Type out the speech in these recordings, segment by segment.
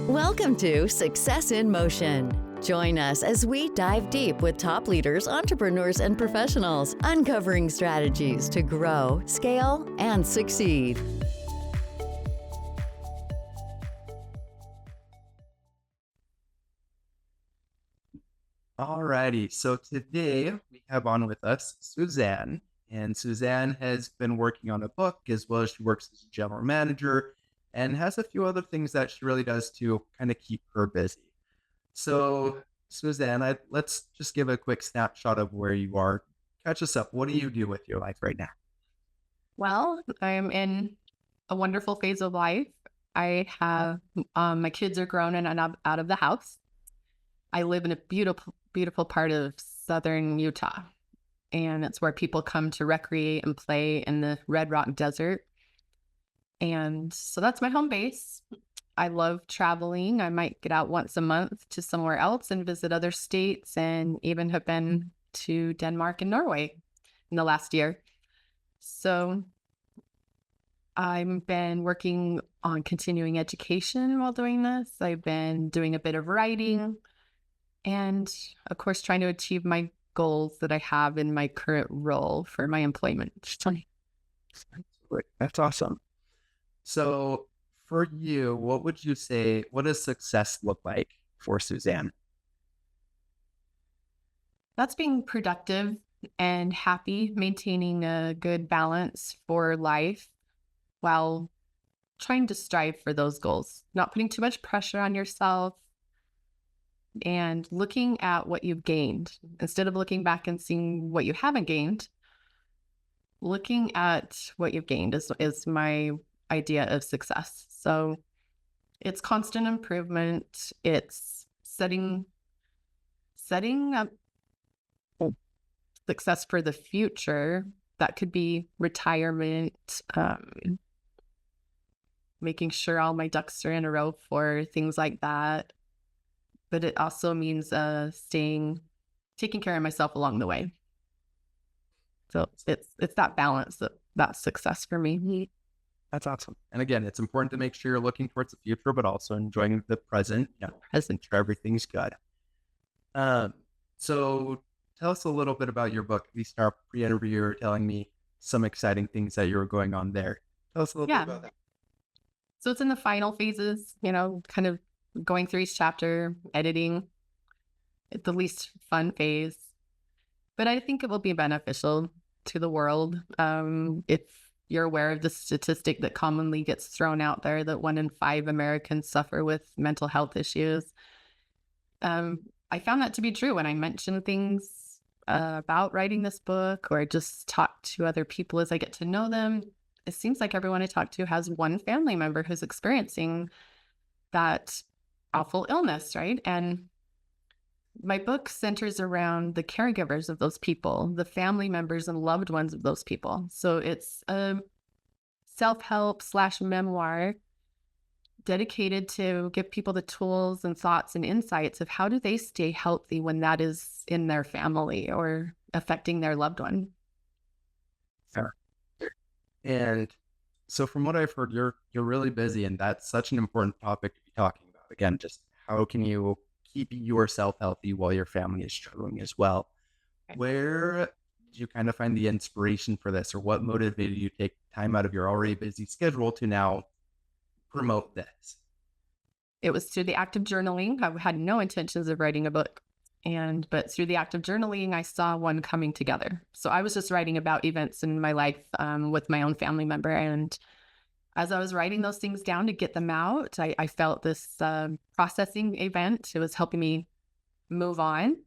Welcome to Success in Motion. Join us as we dive deep with top leaders, entrepreneurs, and professionals, uncovering strategies to grow, scale, and succeed. Alrighty, so today we have on with us Suzanne, and Suzanne has been working on a book as well as she works as a general manager and has a few other things that she really does to kind of keep her busy. So, Suzanne, let's just give a quick snapshot of where you are. Catch us up. What do you do with your life right now? Well, I'm in a wonderful phase of life. I have my kids are grown and I'm out of the house. I live in a beautiful part of southern Utah, and it's where people come to recreate and play in the Red Rock Desert. And so that's my home base. I love traveling. I might get out once a month to somewhere else and visit other states, and even have been to Denmark and Norway in the last year. So I've been working on continuing education while doing this. I've been doing a bit of writing and, of course, trying to achieve my goals that I have in my current role for my employment. That's awesome. So for you, what would you say, what does success look like for Suzanne? That's being productive and happy, maintaining a good balance for life while trying to strive for those goals, not putting too much pressure on yourself, and looking at what you've gained instead of looking back and seeing what you haven't gained. Looking at what you've gained is my idea of success. So it's constant improvement. It's setting up success for the future. That could be retirement, making sure all my ducks are in a row for things like that. But it also means taking care of myself along the way. So it's that balance that's success for me. That's awesome. And again, it's important to make sure you're looking towards the future, but also enjoying the present. Present, sure everything's good. So tell us a little bit about your book. We start pre-interview, you were telling me some exciting things that you were going on there. Tell us a little bit about that. So it's in the final phases, kind of going through each chapter, editing, at the least fun phase. But I think it will be beneficial to the world. If you're aware of the statistic that commonly gets thrown out there, that 1 in 5 Americans suffer with mental health issues. I found that to be true when I mentioned things about writing this book, or just talk to other people as I get to know them. It seems like everyone I talk to has one family member who's experiencing that awful illness, right? And my book centers around the caregivers of those people, the family members and loved ones of those people. So it's a self-help / memoir dedicated to give people the tools and thoughts and insights of how do they stay healthy when that is in their family or affecting their loved one. Fair. And so from what I've heard, you're really busy, and that's such an important topic to be talking about. Again, just how can you keep yourself healthy while your family is struggling as well? Where did you kind of find the inspiration for this, or what motivated you to take time out of your already busy schedule to now promote this? It was through the act of journaling. I had no intentions of writing a book. But through the act of journaling, I saw one coming together. So I was just writing about events in my life with my own family member. And as I was writing those things down to get them out, I felt this processing event. It was helping me move on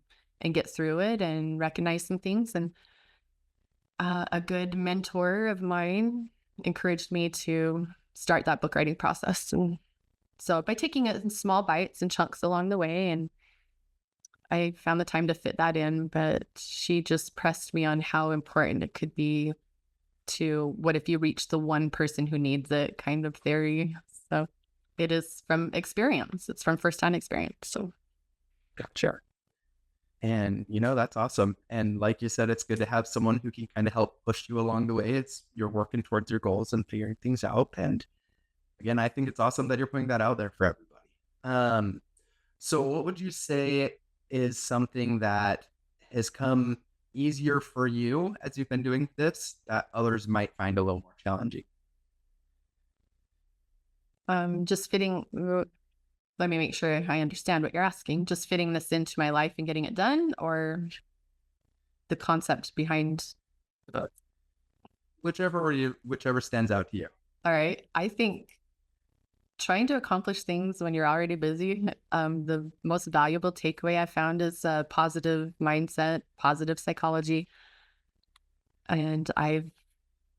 and get through it and recognize some things. And a good mentor of mine encouraged me to start that book writing process. And so by taking it in small bites and chunks along the way, and I found the time to fit that in, but she just pressed me on how important it could be to what if you reach the one person who needs it kind of theory. So it is from experience. It's from firsthand experience. So Gotcha. And that's awesome. And like you said, it's good to have someone who can kind of help push you along the way. You're working towards your goals and figuring things out. And again, I think it's awesome that you're putting that out there for everybody. Um, so what would you say is something that has come easier for you as you've been doing this that others might find a little more challenging? Just fitting, let me make sure I understand what you're asking. Just fitting this into my life and getting it done, or the concept behind both? Whichever stands out to you. All right. I think trying to accomplish things when you're already busy, the most valuable takeaway I found is positive mindset, positive psychology. And I've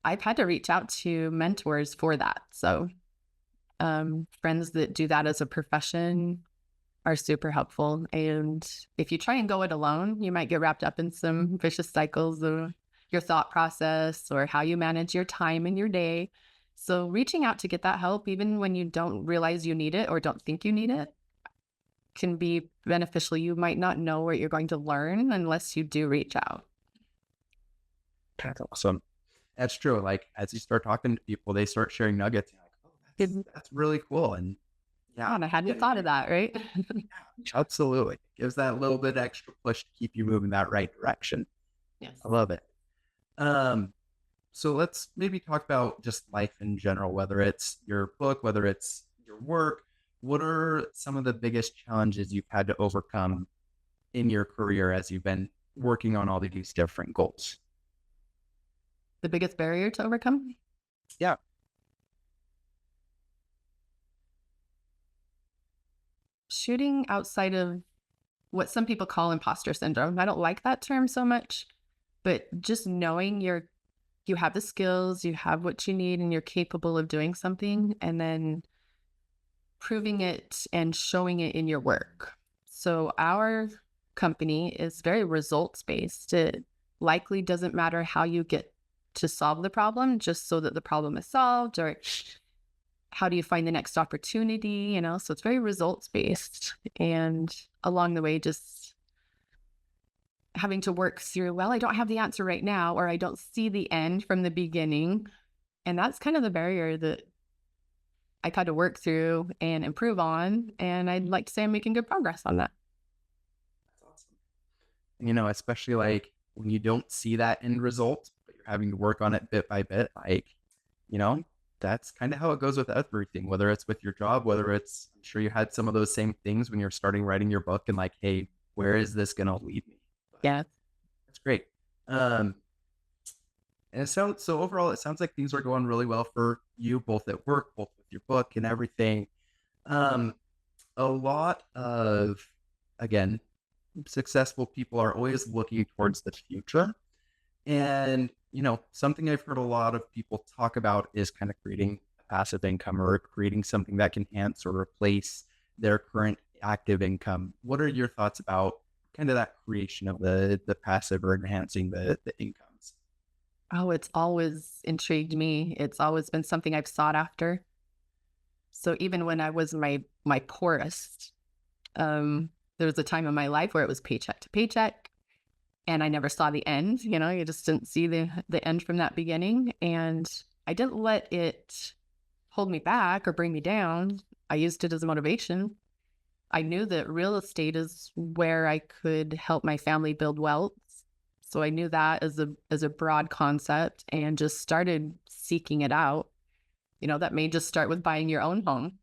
had to reach out to mentors for that. So friends that do that as a profession are super helpful. And if you try and go it alone, you might get wrapped up in some vicious cycles of your thought process or how you manage your time in your day. So reaching out to get that help, even when you don't realize you need it or don't think you need it, can be beneficial. You might not know what you're going to learn unless you do reach out. That's awesome. That's true. Like as you start talking to people, they start sharing nuggets. And you're like, oh, that's really cool. And yeah, And I hadn't thought of that, right? absolutely. Gives that little bit extra push to keep you moving that right direction. Yes. I love it. So let's maybe talk about just life in general, whether it's your book, whether it's your work. What are some of the biggest challenges you've had to overcome in your career as you've been working on all these different goals? The biggest barrier to overcome? Yeah. Shooting outside of what some people call imposter syndrome. I don't like that term so much, but just knowing you have the skills, you have what you need, and you're capable of doing something, and then proving it and showing it in your work. So our company is very results based. It likely doesn't matter how you get to solve the problem, just so that the problem is solved, or how do you find the next opportunity, so it's very results based. And along the way, just having to work through, well, I don't have the answer right now, or I don't see the end from the beginning. And that's kind of the barrier that I've had to work through and improve on. And I'd like to say I'm making good progress on that. That's awesome. Especially like when you don't see that end result, but you're having to work on it bit by bit, that's kind of how it goes with everything, whether it's with your job, whether it's, I'm sure you had some of those same things when you're starting writing your book and like, hey, where is this going to lead me? Yeah. That's great. And so overall, it sounds like things are going really well for you, both at work, both with your book and everything. A lot of, again, successful people are always looking towards the future. And, something I've heard a lot of people talk about is kind of creating a passive income or creating something that can enhance or replace their current active income. What are your thoughts about kind of that creation of the passive or enhancing the incomes? Oh, it's always intrigued me. It's always been something I've sought after. So even when I was my poorest, there was a time in my life where it was paycheck to paycheck. And I never saw the end, you just didn't see the end from that beginning. And I didn't let it hold me back or bring me down. I used it as a motivation. I knew that real estate is where I could help my family build wealth. So I knew that as a broad concept and just started seeking it out. That may just start with buying your own home.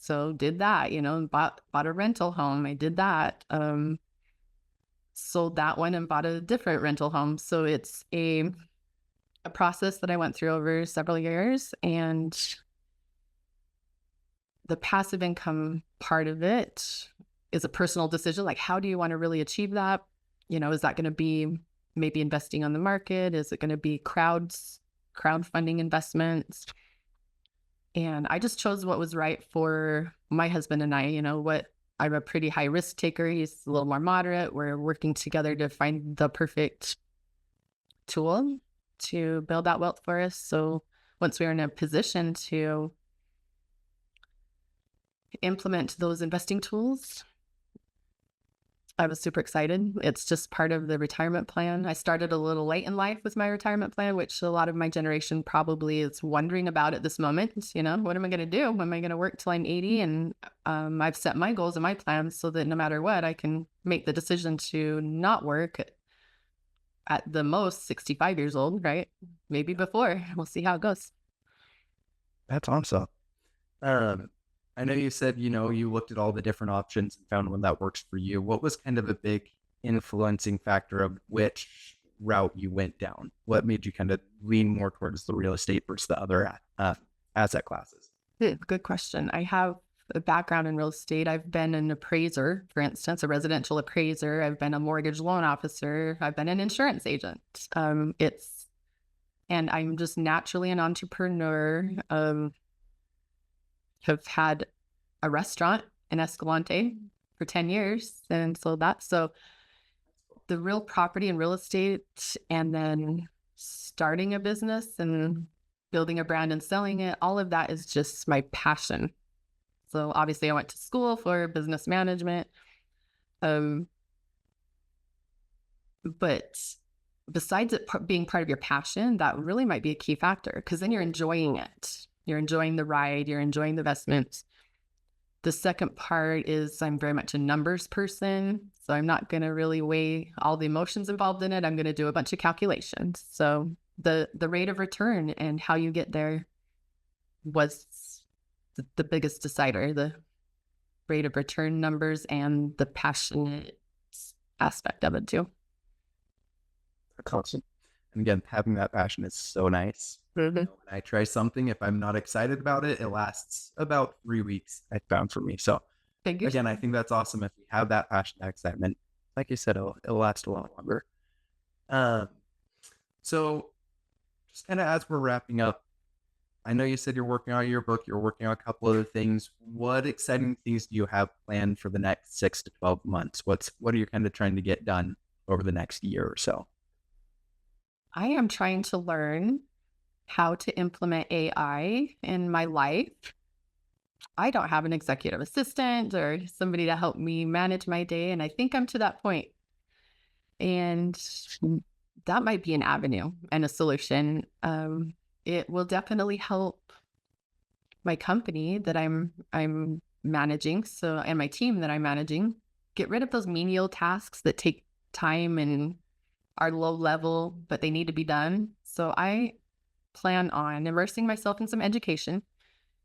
So did that, bought a rental home. I did that. Sold that one and bought a different rental home. So it's a process that I went through over several years. And the passive income part of it is a personal decision. Like, how do you want to really achieve that? Is that going to be maybe investing on the market? Is it going to be crowdfunding investments? And I just chose what was right for my husband and I. I'm a pretty high risk taker. He's a little more moderate. We're working together to find the perfect tool to build that wealth for us. So once we were in a position to implement those investing tools, I was super excited. It's just part of the retirement plan. I started a little late in life with my retirement plan, which a lot of my generation probably is wondering about at this moment. What am I going to do? Am I going to work till I'm 80? And I've set my goals and my plans so that no matter what, I can make the decision to not work at the most 65 years old, right? Maybe before. We'll see how it goes. That's awesome. I know you said, you looked at all the different options and found one that works for you. What was kind of a big influencing factor of which route you went down? What made you kind of lean more towards the real estate versus the other asset classes? Good question. I have a background in real estate. I've been an appraiser, for instance, a residential appraiser. I've been a mortgage loan officer. I've been an insurance agent. And I'm just naturally an entrepreneur. Have had a restaurant in Escalante for 10 years and sold that. So the real property and real estate, and then starting a business and building a brand and selling it, all of that is just my passion. So obviously I went to school for business management. But besides it being part of your passion, that really might be a key factor, because then you're enjoying it. You're enjoying the ride, you're enjoying the investments. The second part is I'm very much a numbers person. So I'm not going to really weigh all the emotions involved in it. I'm going to do a bunch of calculations. So the rate of return and how you get there was the biggest decider, the rate of return numbers and the passionate aspect of it too. That's awesome. And again, having that passion is so nice. When I try something, if I'm not excited about it, it lasts about 3 weeks, I found, for me. So again, I think that's awesome. If we have that passion, that excitement, like you said, it'll last a lot longer. So just kind of as we're wrapping up, I know you said you're working on your book, you're working on a couple other things. What exciting things do you have planned for the next 6 to 12 months? What are you kind of trying to get done over the next year or so? I am trying to learn how to implement AI in my life. I don't have an executive assistant or somebody to help me manage my day, and I think I'm to that point. And that might be an avenue and a solution. It will definitely help my company that I'm managing, and my team that I'm managing, get rid of those menial tasks that take time and are low level, but they need to be done. So I plan on immersing myself in some education,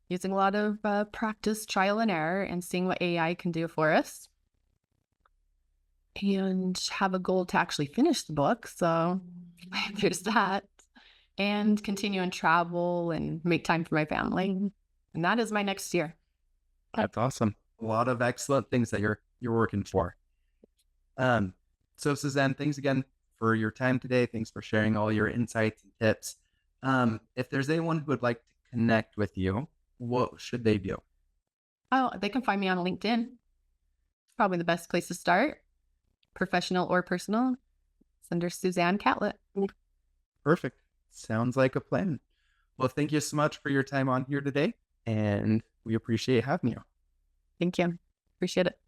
using a lot of practice, trial and error, and seeing what AI can do for us. And have a goal to actually finish the book. So there's that. And continue and travel and make time for my family. And that is my next year. That's awesome. A lot of excellent things that you're working for. So Suzanne, thanks again for your time today. Thanks for sharing all your insights and tips. If there's anyone who would like to connect with you, what should they do? Oh, they can find me on LinkedIn. It's probably the best place to start. Professional or personal. It's under Suzanne Catlett. Perfect. Sounds like a plan. Well, thank you so much for your time on here today, and we appreciate having you. Thank you. Appreciate it.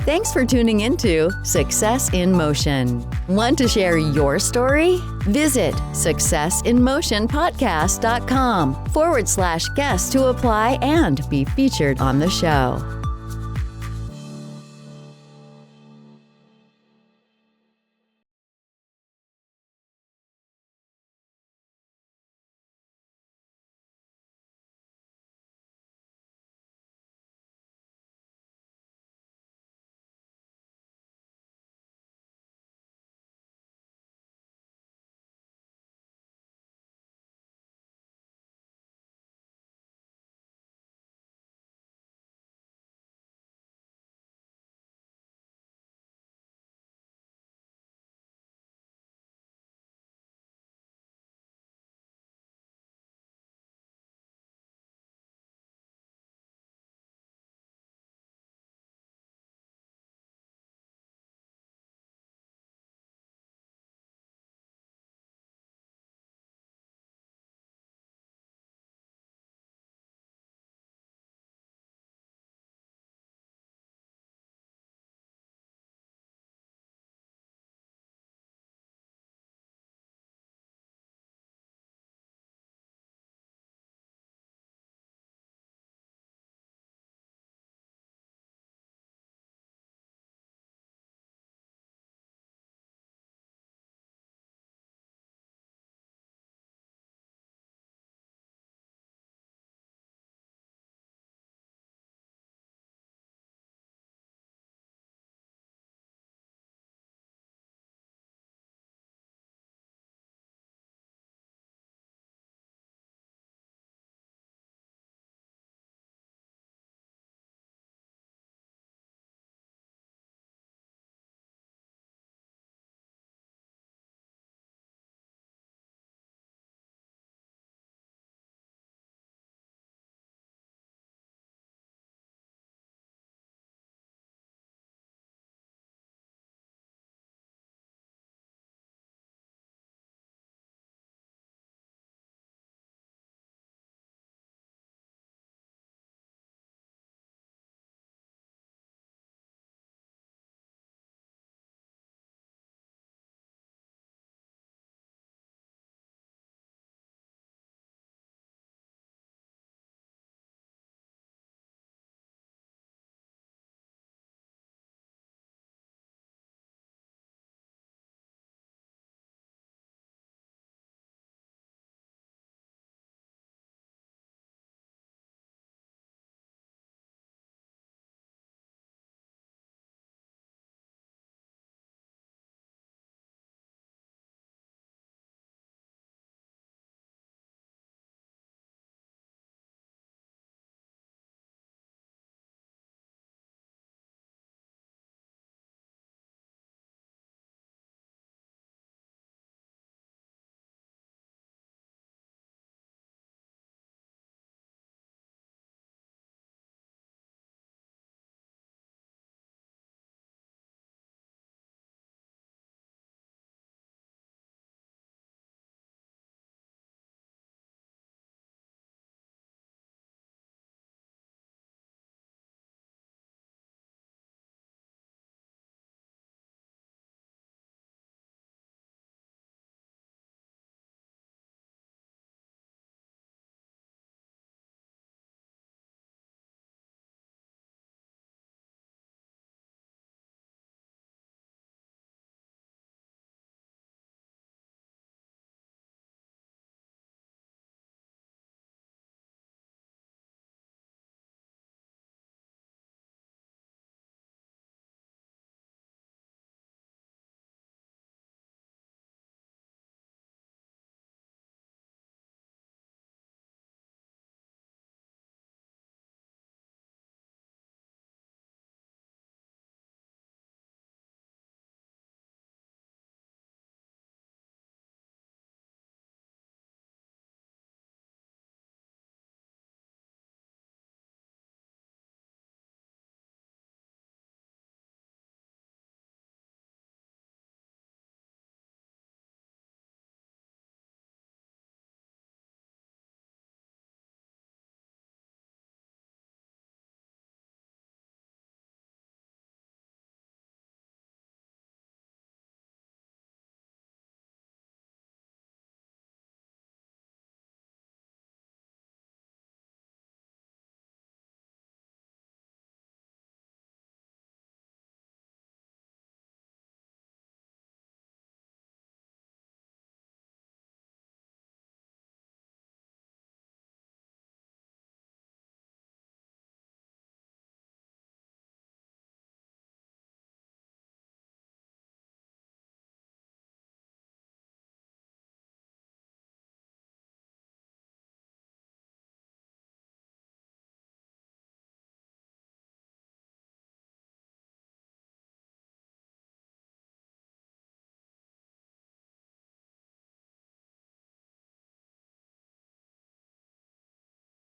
Thanks for tuning into Success in Motion. Want to share your story? Visit successinmotionpodcast.com/guest to apply and be featured on the show.